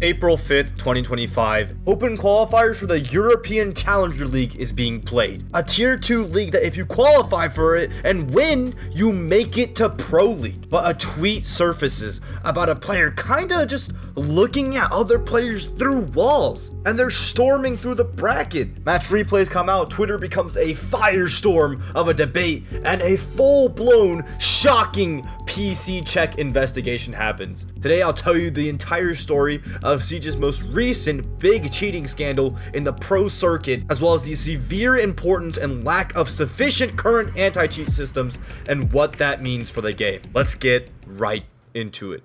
April 5th, 2025, open qualifiers for the European Challenger League is being played. A tier 2 league that if you qualify for it and win, you make it to Pro League. But a tweet surfaces about a player kinda just looking at other players through walls, and they're storming through the bracket. Match replays come out, Twitter becomes a firestorm of a debate, and a full-blown, shocking PC check investigation happens. Today I'll tell you the entire story of Siege's most recent big cheating scandal in the pro circuit, as well as the severe importance and lack of sufficient current anti-cheat systems and what that means for the game. Let's get right into it.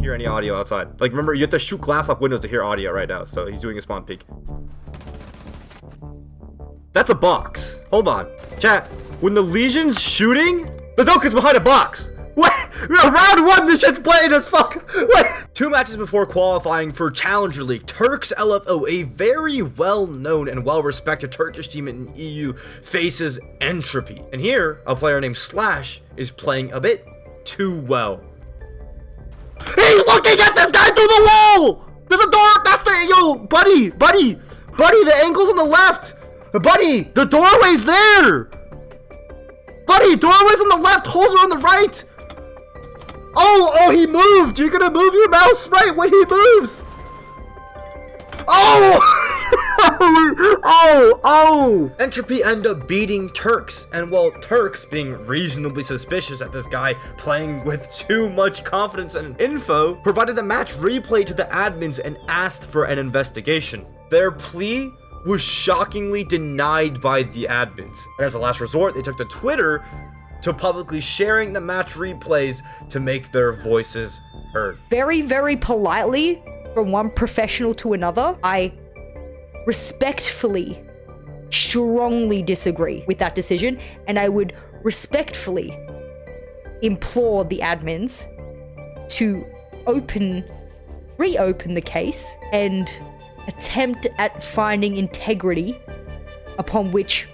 Hear any audio outside? Like, remember, you have to shoot glass off windows to hear audio right now, so he's doing a spawn peek. That's a box. Hold on. Chat, when the Legion's shooting, the Doke is behind a box. What? Round 1, this shit's blatant as fuck. What? 2 matches before qualifying for Challenger League, Turks LFO, a very well-known and well-respected Turkish team in EU, faces Entropy. And here, a player named Slash is playing a bit too well. He's looking at this guy through the wall! There's a door! That's the... Yo, buddy! The angle's on the left! Buddy, the doorway's there! Buddy, doorway's on the left, holes are on the right! Oh, he moved! You're gonna move your mouse right when he moves! Oh! Entropy end up beating Turks, and while Turks, being reasonably suspicious at this guy playing with too much confidence and info, provided the match replay to the admins and asked for an investigation. Their plea was shockingly denied by the admins, and as a last resort, they took to Twitter to publicly sharing the match replays to make their voices heard. Very, very politely, from one professional to another, I respectfully, strongly disagree with that decision, and I would respectfully implore the admins to reopen the case and attempt at finding integrity upon which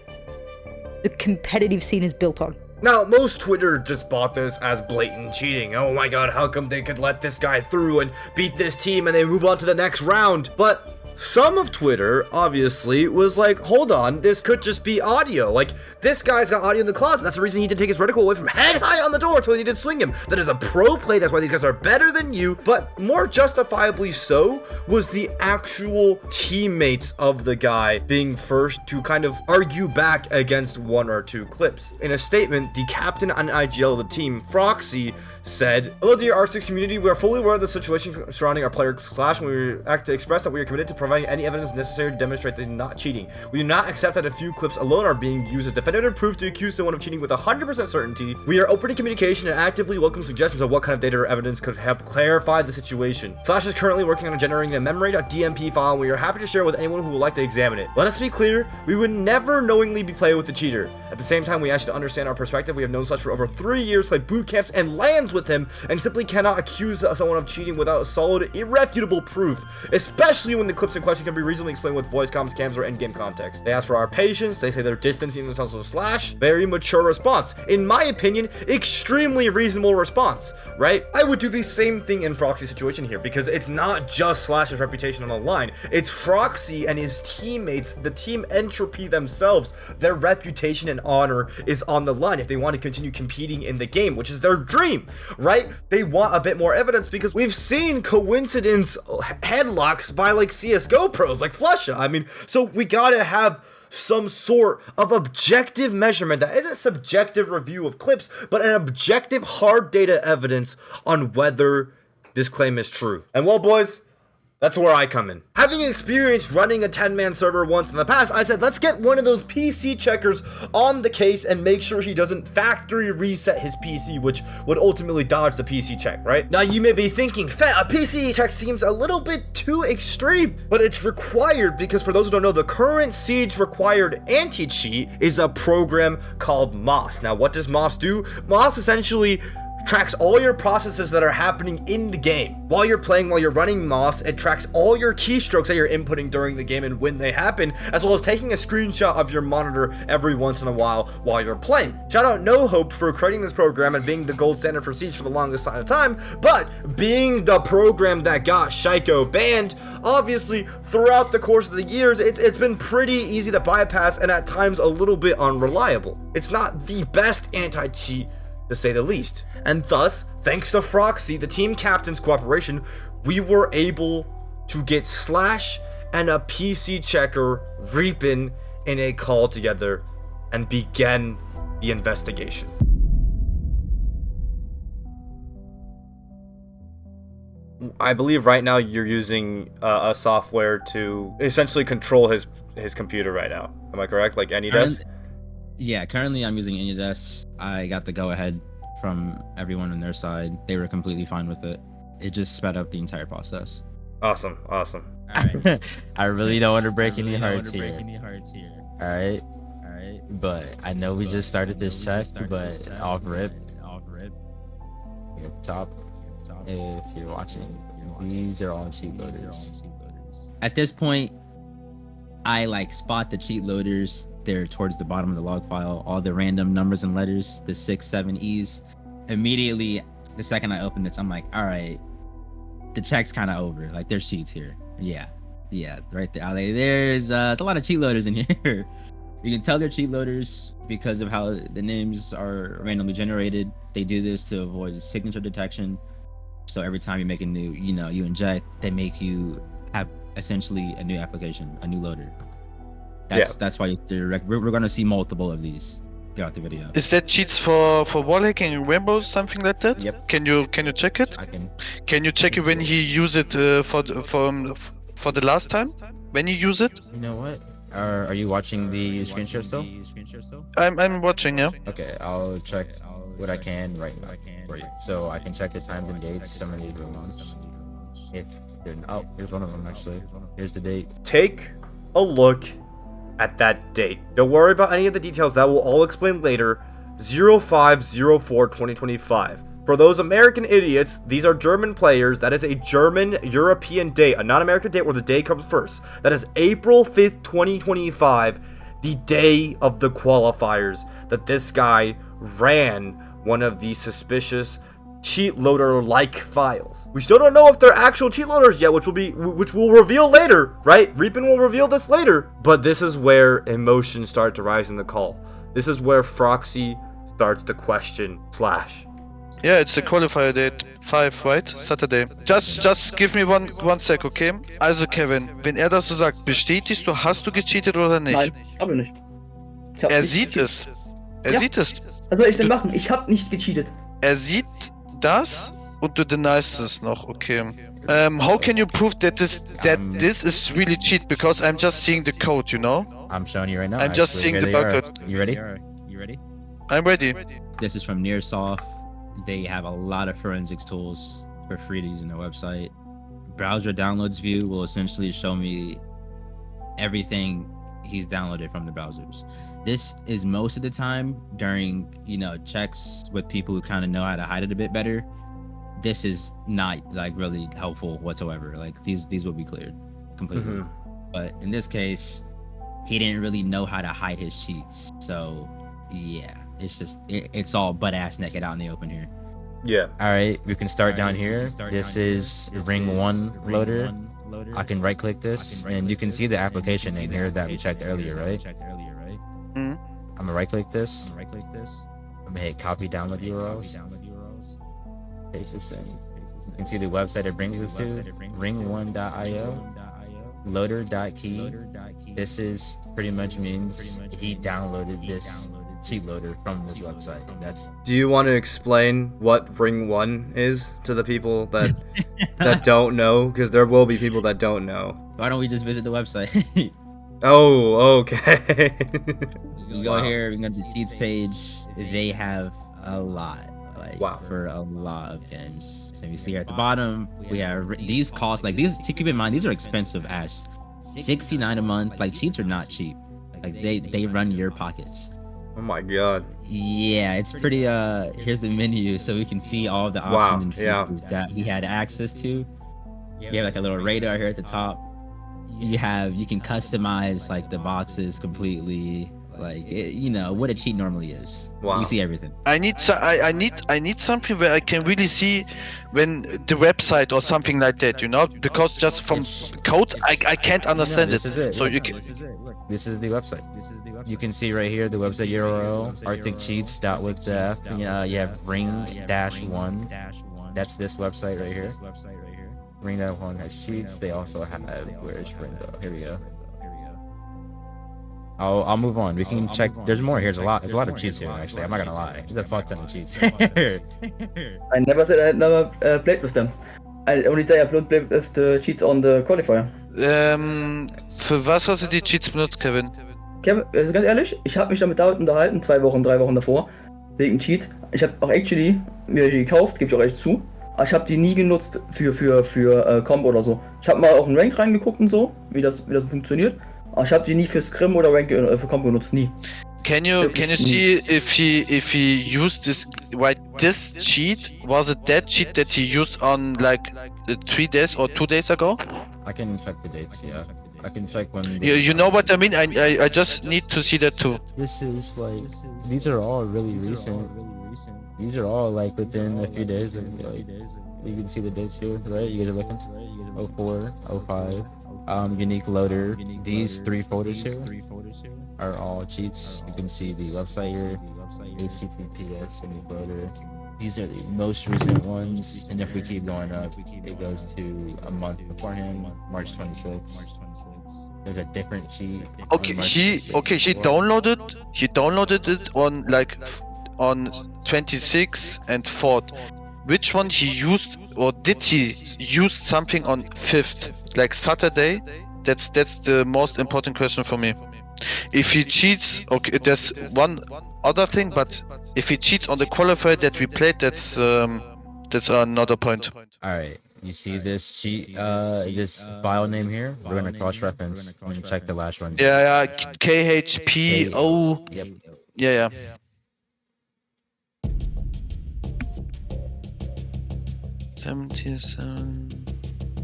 the competitive scene is built on. Now, most Twitter just bought this as blatant cheating. Oh my god, how come they could let this guy through and beat this team and they move on to the next round? But some of Twitter, obviously, was like, hold on, this could just be audio. Like, this guy's got audio in the closet. That's the reason he did take his reticle away from head high on the door until he did swing him. That is a pro play. That's why these guys are better than you. But more justifiably so was the actual teammates of the guy being first to kind of argue back against 1 or 2 clips. In a statement, the captain and IGL of the team, Froxy, said, "Hello dear R6 community, we are fully aware of the situation surrounding our player Slash, and we act to express that we are committed to providing any evidence necessary to demonstrate that he's not cheating. We do not accept that a few clips alone are being used as definitive proof to accuse someone of cheating with 100% certainty. We are open to communication and actively welcome suggestions of what kind of data or evidence could help clarify the situation. Slash is currently working on generating a memory.dmp file, and we are happy to share with anyone who would like to examine it. Let us be clear, we would never knowingly be playing with the cheater. At the same time, we ask you to understand our perspective. We have known Slash for over 3 years, played boot camps and lands with him, and simply cannot accuse someone of cheating without solid, irrefutable proof, especially when the clips in question can be reasonably explained with voice comms, cams, or endgame context. They ask for our patience. They say they're distancing themselves from Slash. Very mature response. In my opinion, extremely reasonable response, right? I would do the same thing in Froxy's situation here, because it's not just Slash's reputation on the line. It's Froxy and his teammates, the team Entropy themselves. Their reputation and honor is on the line if they want to continue competing in the game, which is their dream, right? They want a bit more evidence because we've seen coincidence headlocks by like CSGO pros like Flusha. I mean, so we gotta have some sort of objective measurement that isn't subjective review of clips, but an objective hard data evidence on whether this claim is true. And well, boys, that's where I come in. Having experienced running a 10-man server once in the past, I said, let's get one of those PC checkers on the case and make sure he doesn't factory reset his PC, which would ultimately dodge the PC check, right? Now, you may be thinking, Fett, a PC check seems a little bit too extreme, but it's required because for those who don't know, the current Siege required anti-cheat is a program called MOS. Now, what does MOS do? MOS essentially tracks all your processes that are happening in the game. While you're playing, while you're running Moss, it tracks all your keystrokes that you're inputting during the game and when they happen, as well as taking a screenshot of your monitor every once in a while you're playing. Shout out No Hope for creating this program and being the gold standard for Siege for the longest time, but being the program that got Shaiko banned, obviously throughout the course of the years, it's been pretty easy to bypass and at times a little bit unreliable. It's not the best anti-cheat, to say the least. And thus, thanks to Froxy, the team captain's cooperation, we were able to get Slash and a PC checker Reapin in a call together and begin the investigation. I believe right now you're using a software to essentially control his computer right now. Am I correct? Like AnyDesk? Yeah, currently I'm using AnyDesk. I got the go-ahead from everyone on their side. They were completely fine with it. It just sped up the entire process. Awesome. Alright. I really don't want to break any hearts here. Alright. But I know we just started this check, but off rip. Here at the top. If you're watching, these are all cheat loaders. At this point, I spot the cheat loaders. They're towards the bottom of the log file. All the random numbers and letters, the 6, 7 E's. Immediately, the second I open this, I'm like, all right, the check's kind of over. Like, there's cheats here. Yeah, right there. There's a lot of cheat loaders in here. You can tell they're cheat loaders because of how the names are randomly generated. They do this to avoid signature detection. So every time you make a new, you inject, they make you have essentially a new application, a new loader. That's why we're going to see multiple of these throughout the video. Is that cheats for wall hacking in Rainbow, something like that? Yep. Can you check it? I can. Can you check it when he use it for the last time? When you use it? You know what? Are you watching the screen share still? I'm watching, yeah. Okay, I'll check what I can right now for you. So I can check the times and dates. Some of these were months. If they're here's one of them actually. Here's the date. Take a look at that date. Don't worry about any of the details, that will all explain later. 05/04/2025. For those American idiots, these are German players. That is a German European date, a non-American date where the day comes first. That is April 5th, 2025, the day of the qualifiers, that this guy ran one of these suspicious cheat loader like files. We still don't know if they're actual cheat loaders yet, which we'll reveal later, right? Reapin will reveal this later. But this is where emotions start to rise in the call. This is where Froxy starts to question Slash. Yeah, it's the qualifier date 5, right? Saturday. Just give me one sec, okay? Also Kevin, wenn das so sagt, bestätigst du, hast du gecheatet oder nicht? Nein, habe nicht. Er sieht es. Er sieht es. Was soll ich denn machen? Ich habe nicht gecheatet. Er sieht das und du deniest es noch, okay. How can you prove that this is really cheat? Because I'm just seeing the code, you know? I'm showing you right now. I'm just seeing the bucket. You ready? You ready? I'm ready. This is from Nearsoft. They have a lot of forensics tools for free to use on their website. Browser downloads view will essentially show me everything he's downloaded from the browsers. This is most of the time during, checks with people who kind of know how to hide it a bit better. This is not really helpful whatsoever. These will be cleared completely. But in this case, he didn't really know how to hide his cheats. So yeah, it's all butt ass naked out in the open here. Yeah. All right, we can start down here. This is Ring 1 loader. I can right click this and you can see the application in here that we checked earlier, right? Mm. I'm gonna right click this. I'm gonna hit copy download URLs. Paste this in. You can see the website it brings us to, ring1.io, loader.key. This is pretty much means he downloaded this cheat loader from this website. Do you want to explain what Ring 1 is to the people that don't know? Because there will be people that don't know. Why don't we just visit the website? Oh, okay. You go here, we go to the cheats page. They have a lot, for a lot of games. So you see here at the bottom, we have these costs. These, to keep in mind, these are expensive as $69 a month. Cheats are not cheap. They run your pockets. Oh my god. Yeah, it's pretty. Here's the menu, so we can see all the Wow, options and yeah. features that he had access to. You have like a little radar here at the top. You can customize like the boxes completely, like what a cheat normally is. Wow. You see everything. I need something where I can really see when the website or something like that, because just from code I can't understand this it. is it. So Look, you can. This is the website. You can see right here the website URL, arcticcheats.with.f. You have ring-1. That's this website right here. Ring-1 has cheats. They also have, where's Ring though? Here we go. I'll move on. We can check. There's more. There's a lot of cheats here. Actually, I'm not gonna lie. There's a fuck ton of cheats. I never said I had never played with them. I only say I played with the cheats on the qualifier. Für was hast du die Cheats benutzt, Kevin? Kevin, also ganz ehrlich, ich habe mich damit unterhalten, 2 Wochen, 3 Wochen davor, wegen Cheat. Ich habe auch actually mir die gekauft, gebe ich auch echt zu. Aber ich habe die nie genutzt für Comp oder so. Ich habe mal auch in Rank reingeguckt und so, wie das funktioniert. Aber ich habe die nie für Scrim oder Rank für Comp genutzt, nie. Can you see if he used this cheat? Was it that cheat that he used on like 3 days or 2 days ago? I can check the dates. Yeah, I can check when. You know what I mean? I just need to see that too. This is like these are all really recent. These are all like within a few days. Like, you can see the dates here, right? You guys are looking. 04, 05. Unique loader. These 3 photos here are all cheats. You can see the website here. HTTPS unique loader. These are the most recent ones, and if we keep going up, it goes to a month beforehand, March 26th. There's a different cheat. Okay, he downloaded it on 26th and 4th. Which one he used, or did he use something on 5th, like Saturday? That's the most important question for me. If he cheats, okay, there's one other thing, but if he cheats on the qualifier that we played, that's another point. All right, you see this cheat, this file name here? We're gonna cross-reference and check the last one. Yeah, KHPO. Yep. Yeah.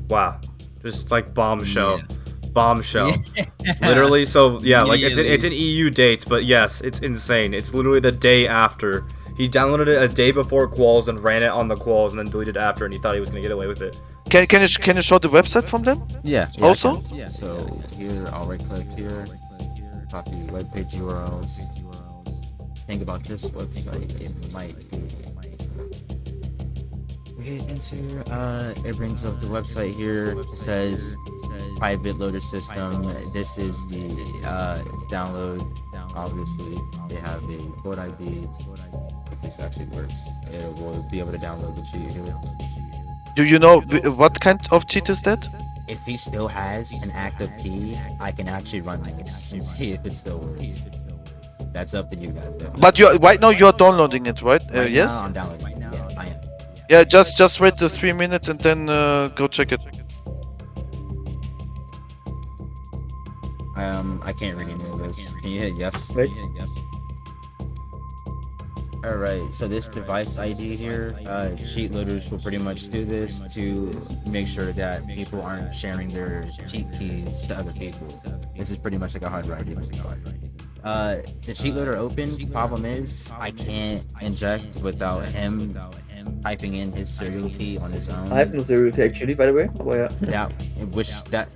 Wow. Just like bombshell. Bombshell. Literally, so yeah, like it's an EU date, but yes, it's insane. It's literally the day after. He downloaded it a day before quals and ran it on the quals and then deleted it after, and he thought he was gonna get away with it. Can you show the website from them? Yeah. Also? Yeah. So here, I'll right-click here, copy webpage URLs. Think about this website. It might be. It brings up the website here. It says private loader system. This is the download. Obviously, they have a port ID. If this actually works, it will be able to download the cheat here. Do you know what kind of cheat is that? If he still has an active key, I can actually run this and see if it still works. That's up to you guys. But right now you're downloading it, right? Yes. Now I'm downloading right now. Yeah, I am. Yeah, just wait the 3 minutes and then go check it. I can't read any of this. Can you hit yes? Wait. Alright, so this device ID here, cheat loaders will pretty much do this to make sure that people aren't sharing their cheat keys to other people. This is pretty much like a hard drive. The cheat loader open, problem is I can't inject without him typing in his serial key on his own. I have no serial key actually, by the way. Aber yeah.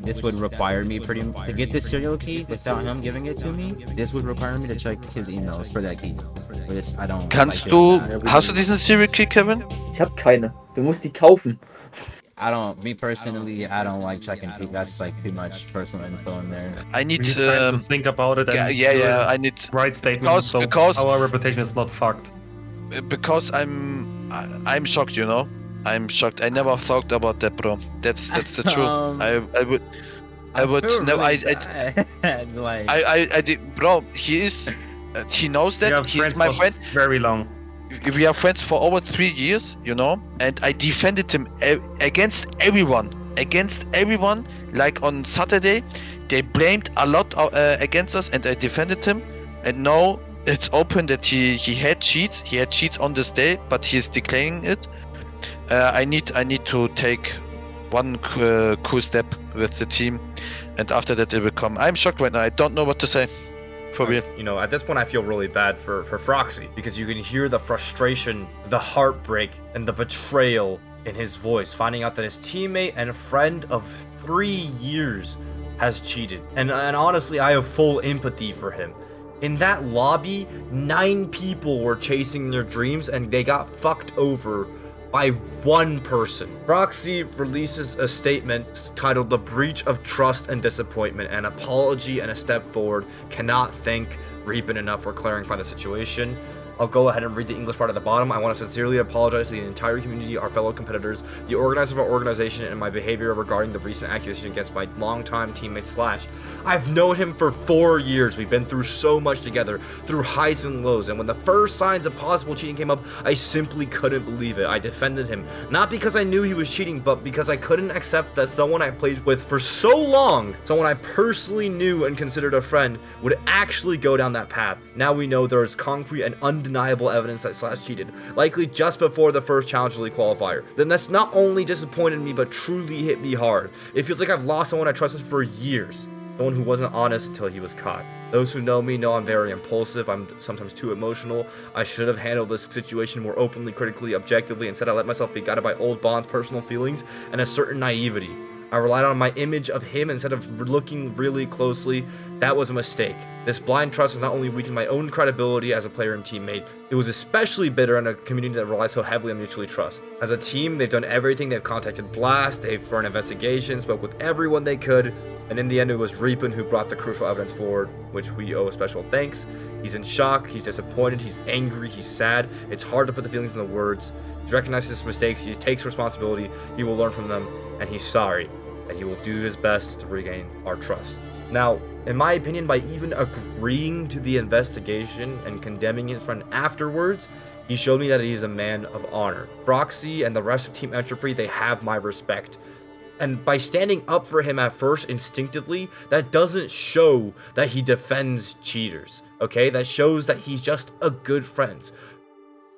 This would require me to get this serial key without him giving it to me. This would require me to check his emails for that key. Which I don't. Hast du diesen Serial Key, Kevin? Ich habe keine. Du musst die kaufen. Me personally, I don't like checking keys. That's like too much personal info in there. I need to think about it. And yeah. I need right statement. Because our reputation is not fucked. Because I'm shocked, I'm shocked. I never thought about that, bro. That's the truth. I would never. I did, bro. He knows that. He's my friend. Very long. We are friends for over 3 years, and I defended him against everyone. Like on Saturday, they blamed a lot against us, and I defended him. And now it's open that he had cheats. He had cheats on this day, but he's declaring it. I need to take one cool step with the team, and after that it will come. I'm shocked right now. I don't know what to say. For real. You know, at this point I feel really bad for Froxy, because you can hear the frustration, the heartbreak, and the betrayal in his voice, finding out that his teammate and friend of 3 years has cheated. And honestly, I have full empathy for him. In that lobby, 9 people were chasing their dreams and they got fucked over by one person. Froxy releases a statement titled "The Breach of Trust and Disappointment, an apology and a step forward. Cannot thank Reapen enough for clarifying the situation." I'll go ahead and read the English part at the bottom. I want to sincerely apologize to the entire community, our fellow competitors, the organizer of our organization, and my behavior regarding the recent accusation against my longtime teammate Slash. I've known him for 4 years. We've been through so much together, through highs and lows, and when the first signs of possible cheating came up, I simply couldn't believe it. I defended him, not because I knew he was cheating, but because I couldn't accept that someone I played with for so long, someone I personally knew and considered a friend, would actually go down that path. Now we know there is concrete and undeniable evidence that Slash cheated, likely just before the first Challenge League qualifier. Then that's not only disappointed me, but truly hit me hard. It feels like I've lost someone I trusted for years, someone who wasn't honest until he was caught. Those who know me know I'm very impulsive, I'm sometimes too emotional. I should have handled this situation more openly, critically, objectively. Instead, I let myself be guided by old bonds, personal feelings, and a certain naivety. I relied on my image of him instead of looking really closely. That was a mistake. This blind trust has not only weakened my own credibility as a player and teammate, it was especially bitter in a community that relies so heavily on mutually trust. As a team, they've done everything. They've contacted Blast, they've run an investigation, spoke with everyone they could, and in the end it was Reapen who brought the crucial evidence forward, which we owe a special thanks. He's in shock, he's disappointed, he's angry, he's sad. It's hard to put the feelings into words. He recognizes his mistakes, he takes responsibility, he will learn from them, and he's sorry, and he will do his best to regain our trust. Now, in my opinion, by even agreeing to the investigation and condemning his friend afterwards, he showed me that he's a man of honor. Froxy and the rest of Team Entropy, they have my respect. And by standing up for him at first instinctively, that doesn't show that he defends cheaters, okay? That shows that he's just a good friend.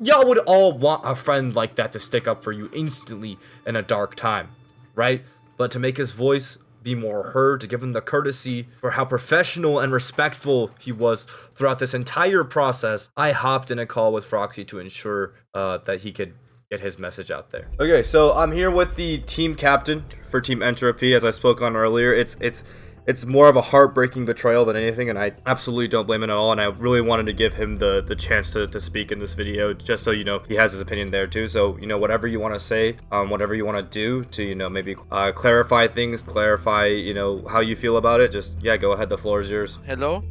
Y'all would all want a friend like that to stick up for you instantly in a dark time, right? But to make his voice be more heard, to give him the courtesy for how professional and respectful he was throughout this entire process, I hopped in a call with Froxy to ensure that he could get his message out there. Okay, so I'm here with the team captain for Team Entropy. As I spoke on earlier, it's more of a heartbreaking betrayal than anything, and I absolutely don't blame him at all, and I really wanted to give him the chance to speak in this video, just so, you know, he has his opinion there too. So, you know, whatever you want to say, whatever you want to do to, you know, maybe clarify things, you know, how you feel about it, just, yeah, go ahead, the floor is yours. Hello.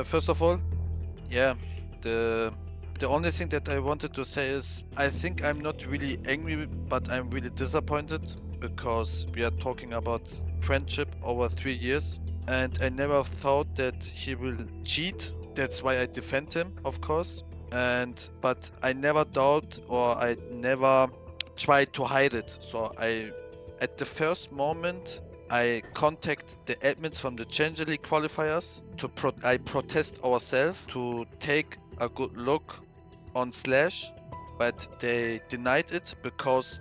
First of all, yeah, the only thing that I wanted to say is I think I'm not really angry, but I'm really disappointed, because we are talking about friendship over 3 years, and I never thought that he will cheat. That's why I defend him, of course. But I never doubt, or I never tried to hide it. So at the first moment, I contact the admins from the Challenger League qualifiers I protest ourselves to take a good look on Slash, but they denied it because,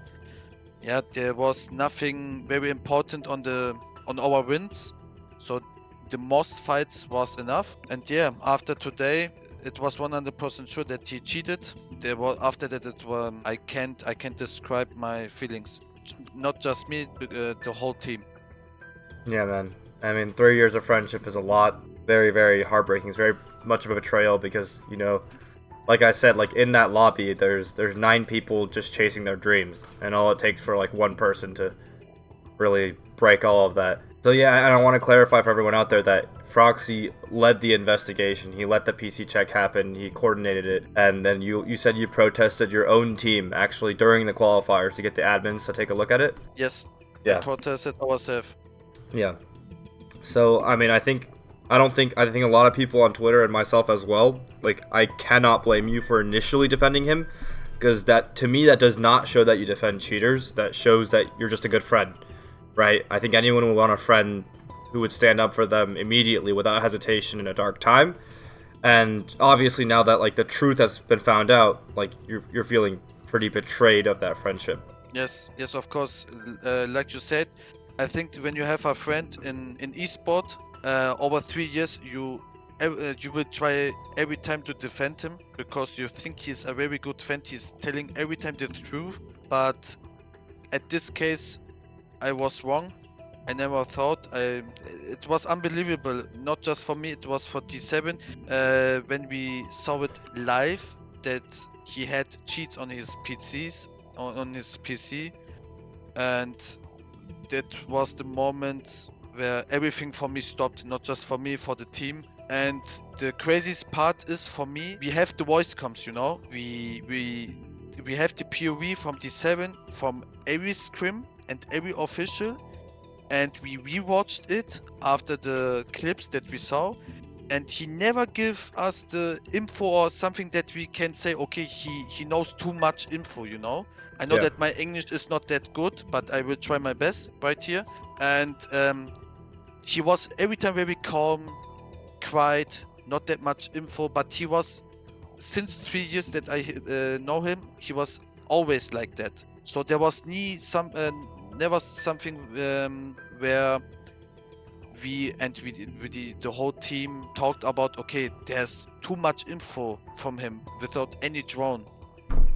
yeah, there was nothing very important on our wins, so the most fights was enough. And yeah, after today, it was 100% sure that he cheated. After that, I can't describe my feelings. Not just me, the whole team. Yeah, man. I mean, 3 years of friendship is a lot. Very, very heartbreaking. It's very much of a betrayal because, you know, like I said, like in that lobby, there's 9 people just chasing their dreams, and all it takes for like one person to really break all of that. So yeah, and I want to clarify for everyone out there that Froxy led the investigation. He let the PC check happen. He coordinated it, and then you said you protested your own team actually during the qualifiers to get the admins to take a look at it. Yes. Yeah. We protested ourselves. Yeah. So I mean, I think a lot of people on Twitter and myself as well, like, I cannot blame you for initially defending him, because that, to me, that does not show that you defend cheaters. That shows that you're just a good friend, right? I think anyone would want a friend who would stand up for them immediately without hesitation in a dark time. And obviously now that like the truth has been found out, like you're feeling pretty betrayed of that friendship. Yes, yes, of course. Like you said, I think when you have a friend in esport, over 3 years, you will try every time to defend him because you think he's a very good friend. He's telling every time the truth. But at this case, I was wrong. I never thought. It was unbelievable. Not just for me. It was for D7. When we saw it live, that he had cheats on his PCs, on his PC, and that was the moment where everything for me stopped. Not just for me, for the team. And the craziest part is for me, we have the voice comms. You know, we have the POV from D7 from every scrim and every official. And we rewatched it after the clips that we saw, and he never give us the info or something that we can say, okay, he knows too much info, you know. I know Yeah. that my English is not that good, but I will try my best right here. And he was every time very calm, quiet, not that much info, but he was, since 3 years that I know him, he was always like that. So there was never something where the whole team talked about, okay, there's too much info from him without any drone.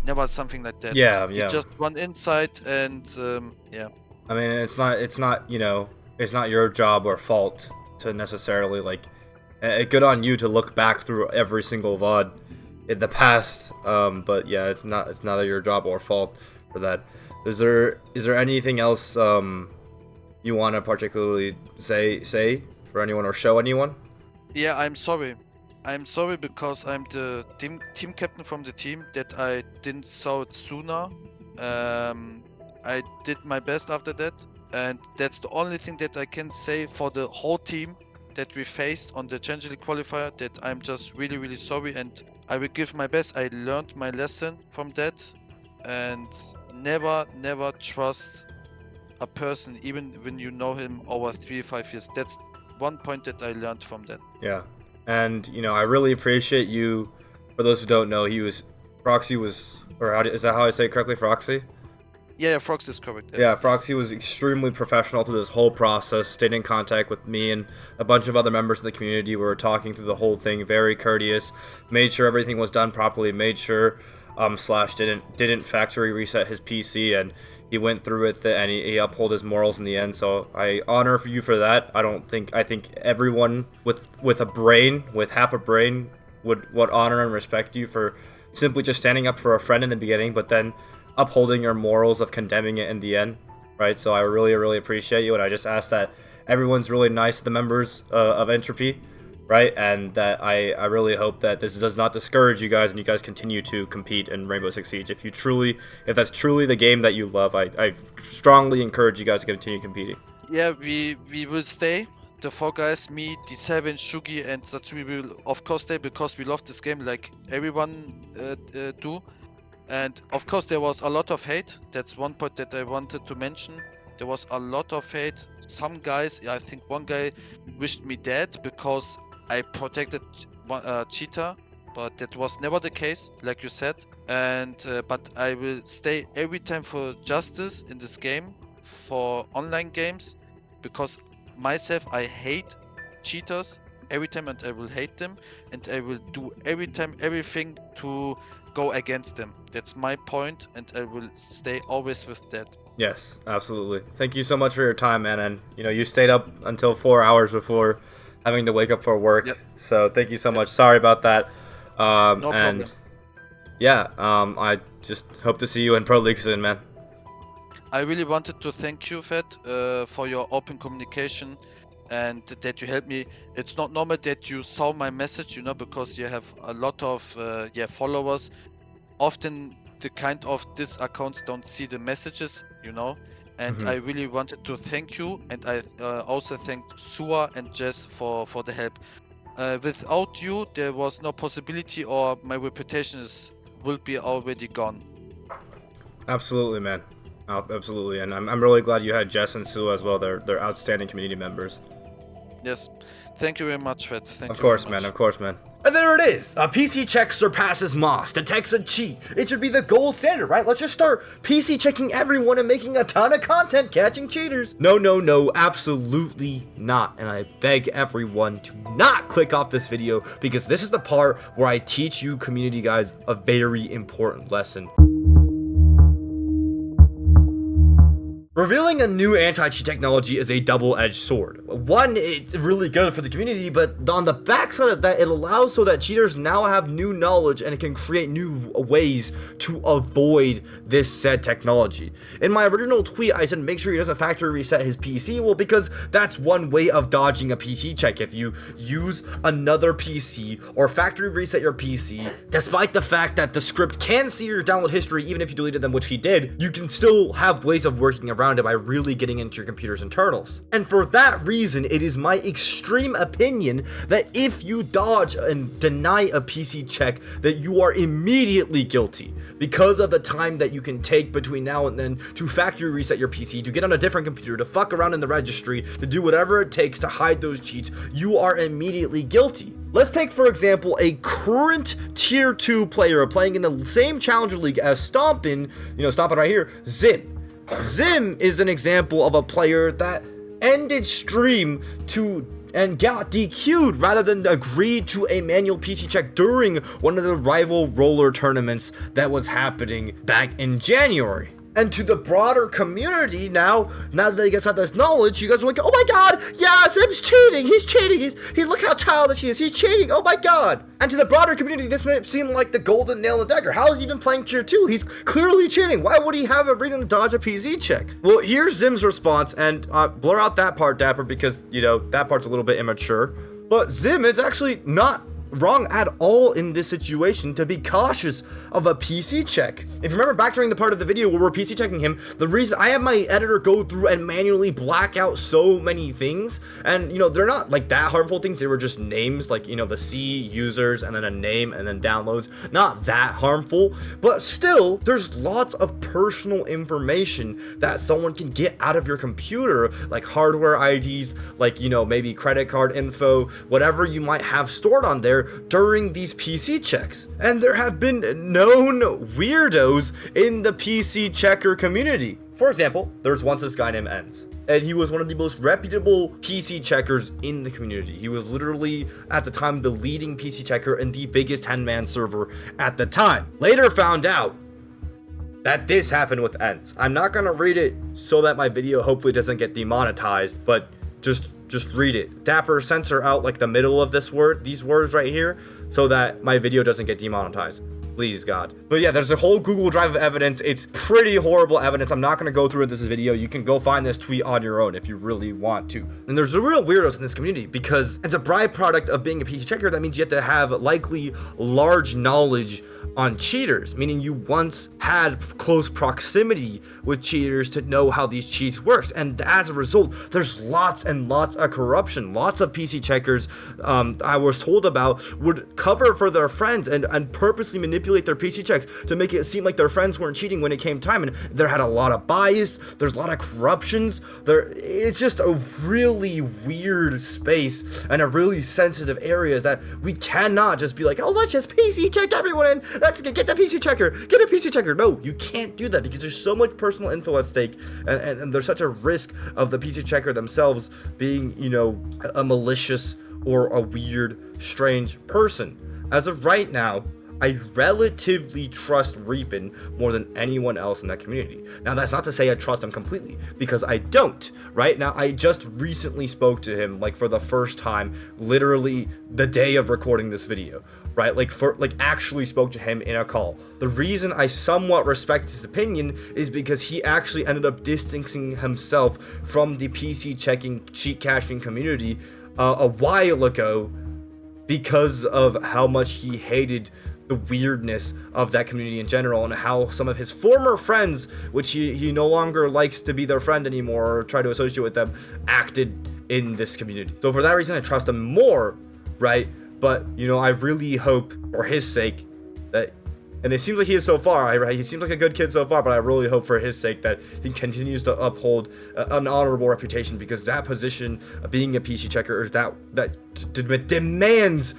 Never something like that. Yeah, He yeah. just one insight and yeah. I mean, it's not, you know, it's not your job or fault to necessarily like. Good on you to look back through every single VOD in the past. But yeah, it's not your job or fault for that. Is there anything else you want to particularly say for anyone or show anyone? Yeah, I'm sorry. I'm sorry because I'm the team captain from the team that I didn't saw it sooner. I did my best after that, and that's the only thing that I can say for the whole team that we faced on the Champions League qualifier. That I'm just really, really sorry, and I will give my best. I learned my lesson from that, and never trust a person even when you know him over 3-5 years. That's one point that I learned from that. Yeah, and you know, I really appreciate you. For those who don't know, Froxy was, or is that how I say it correctly, Froxy? Yeah, Frox is correct. Yeah, Froxy was extremely professional through this whole process, stayed in contact with me and a bunch of other members of the community. We were talking through the whole thing, very courteous, made sure everything was done properly, made sure Slash didn't factory reset his PC, and he went through it and he upheld his morals in the end. So I honor you for that. I think everyone with a brain, with half a brain, would honor and respect you for simply just standing up for a friend in the beginning, but then upholding your morals of condemning it in the end, right? So I really appreciate you, and I just ask that everyone's really nice to the members of Entropy, right? And that I really hope that this does not discourage you guys, and you guys continue to compete in Rainbow Six Siege. If that's truly the game that you love, I strongly encourage you guys to continue competing. Yeah, we will stay. The four guys, me, D7, Shugi, and Satsumi will of course stay because we love this game like everyone do. And of course there was a lot of hate. That's one point that I wanted to mention. There was a lot of hate. Some guys, I think one guy wished me dead because I protected Cheetah, but that was never the case, like you said. And but I will stay every time for justice in this game, for online games, because myself, I hate cheaters every time, and I will hate them, and I will do every time everything to go against them. That's my point, and I will stay always with that. Yes, absolutely. Thank you so much for your time, man. And you know, you stayed up until 4 hours before having to wake up for work. Yep. So thank you so much. Sorry about that. No problem. And yeah, I just hope to see you in Pro League soon, man. I really wanted to thank you, Fett, for your open communication and that you helped me. It's not normal that you saw my message, you know, because you have a lot of followers. Often the kind of this accounts don't see the messages, you know. And I really wanted to thank you, and I also thanked Sua and Jess for the help. Without you, there was no possibility, or my reputation will be already gone. Absolutely, man. Absolutely, and I'm really glad you had Jess and Sue as well. They're outstanding community members. Yes, Thank you very much, Fett. Thank Of you very course, much. man. Of course, man. And there it is. A PC check surpasses Moss. Detects a cheat. It should be the gold standard, right? Let's just start PC checking everyone and making a ton of content catching cheaters. No, no, no. Absolutely not. And I beg everyone to not click off this video because this is the part where I teach you community guys a very important lesson. Revealing a new anti-cheat technology is a double-edged sword. One, it's really good for the community, but on the backside of that, it allows so that cheaters now have new knowledge and it can create new ways to avoid this said technology. In my original tweet, I said make sure he doesn't factory reset his PC, well, because that's one way of dodging a PC check. If you use another PC or factory reset your PC, despite the fact that the script can see your download history, even if you deleted them, which he did, you can still have ways of working around it by really getting into your computer's internals. And for that reason, it is my extreme opinion that if you dodge and deny a PC check, that you are immediately guilty because of the time that you can take between now and then to factory reset your PC, to get on a different computer, to fuck around in the registry, to do whatever it takes to hide those cheats. You are immediately guilty. Let's take, for example, a current tier 2 player playing in the same challenger league as Stompin', Stompin' right here, Zim. Zim is an example of a player that ended stream and got DQ'd rather than agree to a manual PC check during one of the rival roller tournaments that was happening back in January. And to the broader community now that you guys have this knowledge, you guys are like, oh my god, yeah, Zim's cheating, he's cheating, he look how childish he is, he's cheating, oh my god. And to the broader community, this may seem like the golden nail in the dagger. How is he even playing tier 2? He's clearly cheating. Why would he have a reason to dodge a PC check? Well, here's Zim's response, and blur out that part, Dapper, because, that part's a little bit immature. But Zim is actually not wrong at all in this situation to be cautious of a PC check. If you remember back during the part of the video where we're PC checking him, the reason I have my editor go through and manually black out so many things, and they're not like that harmful things, they were just names, like the C users and then a name and then downloads, not that harmful, but still there's lots of personal information that someone can get out of your computer, like hardware IDs, like maybe credit card info, whatever you might have stored on there during these PC checks. And there have been known weirdos in the PC checker community. For example, there's once this guy named Enz, and he was one of the most reputable PC checkers in the community. He was literally, at the time, the leading PC checker and the biggest 10-man server at the time. Later found out that this happened with Enz. I'm not gonna read it so that my video hopefully doesn't get demonetized, but just read it. Dapper, censor out like the middle of these words right here, so that my video doesn't get demonetized. Please, God. But yeah, there's a whole Google Drive of evidence. It's pretty horrible evidence. I'm not going to go through this video. You can go find this tweet on your own if you really want to. And there's a real weirdos in this community because as a byproduct of being a PC checker, that means you have to have likely large knowledge on cheaters, meaning you once had close proximity with cheaters to know how these cheats works. And as a result, there's lots and lots of corruption. Lots of PC checkers I was told about would cover for their friends and purposely manipulate their PC checks to make it seem like their friends weren't cheating when it came time. And there had a lot of bias, there's a lot of corruptions, it's just a really weird space and a really sensitive area that we cannot just be like, oh, let's just PC check everyone and let's get the PC checker, get a PC checker. No, you can't do that because there's so much personal info at stake and there's such a risk of the PC checker themselves being, a malicious or a weird, strange person. As of right now, I relatively trust Reapin more than anyone else in that community. Now, that's not to say I trust him completely, because I don't, right? Now, I just recently spoke to him, like, for the first time, literally the day of recording this video, right? Actually spoke to him in a call. The reason I somewhat respect his opinion is because he actually ended up distancing himself from the PC checking, cheat caching community a while ago because of how much he hated the weirdness of that community in general and how some of his former friends, which he no longer likes to be their friend anymore or try to associate with them, acted in this community. So for that reason, I trust him more, right? But, I really hope, for his sake, that And it seems like he is so far. He seems like a good kid so far, but I really hope for his sake that he continues to uphold an honorable reputation, because that position of being a PC checker is that demands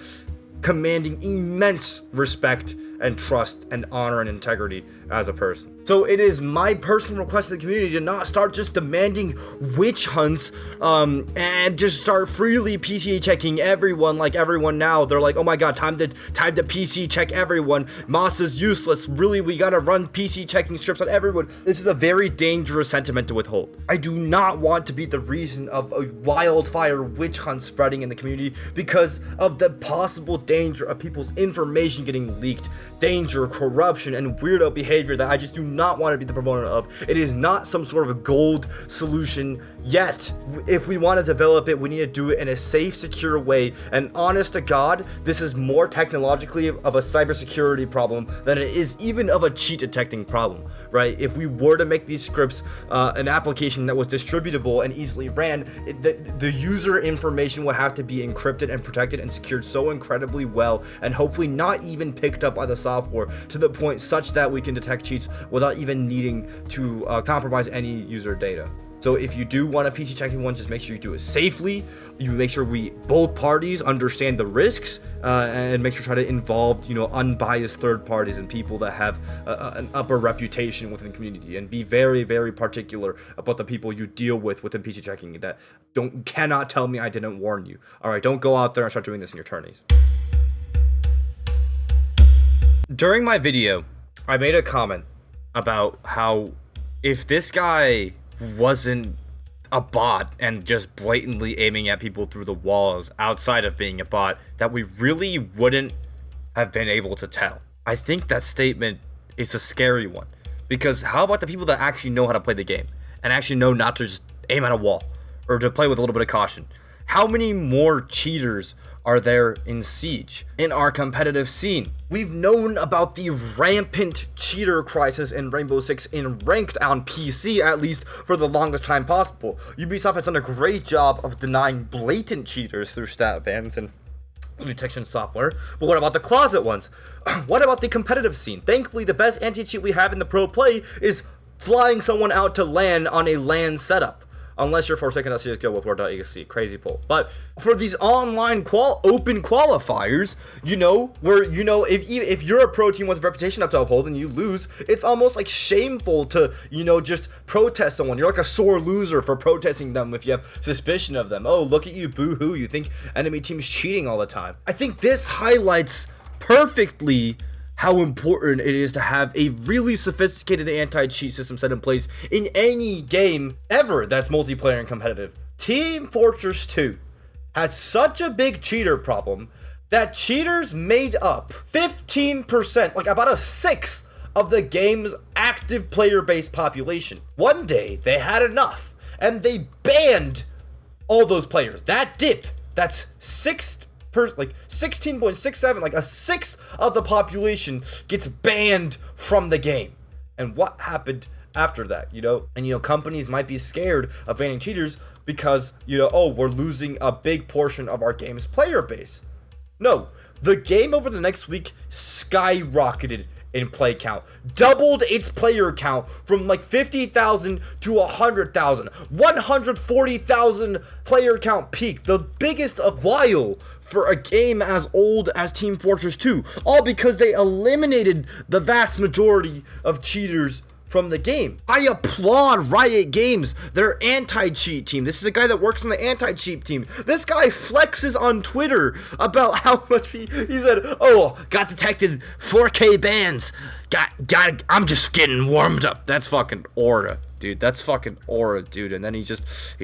commanding immense respect and trust and honor and integrity as a person. So it is my personal request to the community to not start just demanding witch hunts and just start freely PC checking everyone like everyone now. They're like, oh my god, time to PC check everyone. Moss is useless. Really, we gotta run PC checking strips on everyone. This is a very dangerous sentiment to withhold. I do not want to be the reason of a wildfire witch hunt spreading in the community because of the possible danger of people's information getting leaked, danger, corruption, and weirdo behavior that I just do not want to be the proponent of. It is not some sort of a gold solution yet. If we want to develop it, we need to do it in a safe, secure way. And honest to God, this is more technologically of a cybersecurity problem than it is even of a cheat detecting problem, right? If we were to make these scripts an application that was distributable and easily ran, the user information would have to be encrypted and protected and secured so incredibly well, and hopefully not even picked up by the software to the point such that we can detect cheats without even needing to compromise any user data. So if you do want a PC checking one, just make sure you do it safely. You make sure both parties understand the risks, and make sure to try to involve, unbiased third parties and people that have an upper reputation within the community, and be very, very particular about the people you deal with within PC checking that cannot tell me I didn't warn you. All right, don't go out there and start doing this in your tourneys. During my video, I made a comment about how if this guy wasn't a bot and just blatantly aiming at people through the walls outside of being a bot, that we really wouldn't have been able to tell. I think that statement is a scary one, because how about the people that actually know how to play the game and actually know not to just aim at a wall or to play with a little bit of caution? How many more cheaters are there in Siege, in our competitive scene? We've known about the rampant cheater crisis in Rainbow Six in ranked on PC, at least for the longest time possible. Ubisoft has done a great job of denying blatant cheaters through stat bans and detection software, but what about the closet ones? What about the competitive scene? Thankfully, the best anti-cheat we have in the pro play is flying someone out to LAN on a LAN setup. Unless you're forsaken to CSGO with War.exe, crazy pull. But for these online open qualifiers, if you're a pro team with a reputation up to uphold and you lose, it's almost like shameful to, just protest someone. You're like a sore loser for protesting them if you have suspicion of them. Oh, look at you, boo-hoo. You think enemy team's cheating all the time. I think this highlights perfectly how important it is to have a really sophisticated anti-cheat system set in place in any game ever that's multiplayer and competitive. Team Fortress 2 has such a big cheater problem that cheaters made up 15%, like about a sixth of the game's active player base population. One day they had enough and they banned all those players. That dip, that's 16.67, like a sixth of the population gets banned from the game. And what happened after that, And companies might be scared of banning cheaters because, we're losing a big portion of our game's player base. No, the game over the next week skyrocketed in play count, doubled its player count from like 50,000 to 100,000, 140,000 player count peak, the biggest of while for a game as old as Team Fortress 2, all because they eliminated the vast majority of cheaters from the game. I applaud Riot Games, their anti-cheat team. This is a guy that works on the anti-cheat team. This guy flexes on Twitter about how much he said, oh, got detected 4K bans. I'm just getting warmed up. That's fucking aura, dude. That's fucking aura, dude. And then he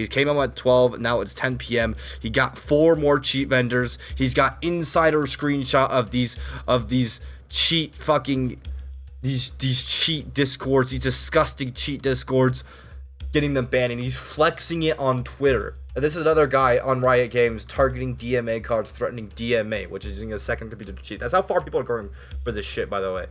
came out at 12, now it's 10 p.m. He got 4 more cheat vendors. He's got insider screenshot of these cheat fucking these cheat discords, these disgusting cheat discords, getting them banned, and he's flexing it on Twitter. And this is another guy on Riot Games targeting DMA cards, threatening DMA, which is using a second computer to cheat. That's how far people are going for this shit, by the way.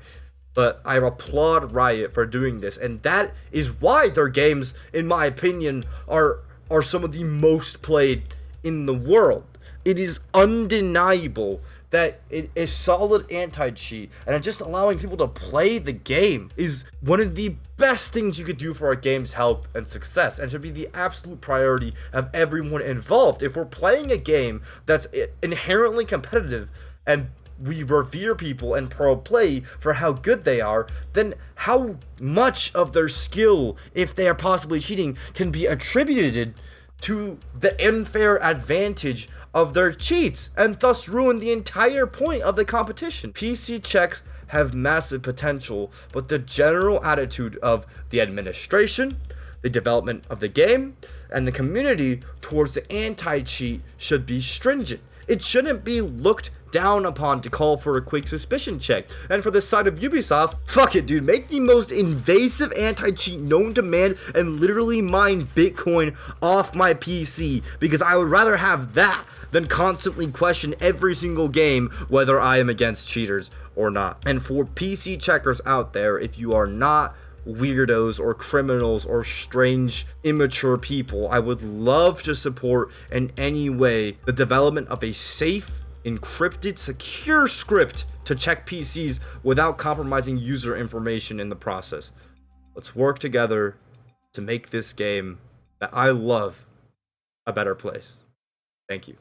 But I applaud Riot for doing this, and that is why their games, in my opinion, are some of the most played in the world. it is undeniable that it is solid anti-cheat, and just allowing people to play the game is one of the best things you could do for our game's health and success, and should be the absolute priority of everyone involved. If we're playing a game that's inherently competitive and we revere people and pro play for how good they are, then how much of their skill, if they are possibly cheating, can be attributed to the unfair advantage of their cheats, and thus ruin the entire point of the competition. PC checks have massive potential, but the general attitude of the administration, the development of the game, and the community towards the anti-cheat should be stringent. It shouldn't be looked down upon to call for a quick suspicion check. And for the side of Ubisoft, fuck it, dude. Make the most invasive anti-cheat known to man and literally mine Bitcoin off my PC, because I would rather have that than constantly question every single game whether I am against cheaters or not. And for PC checkers out there, if you are not weirdos or criminals or strange, immature people, I would love to support in any way the development of a safe, encrypted, secure script to check PCs without compromising user information in the process. Let's work together to make this game that I love a better place. Thank you.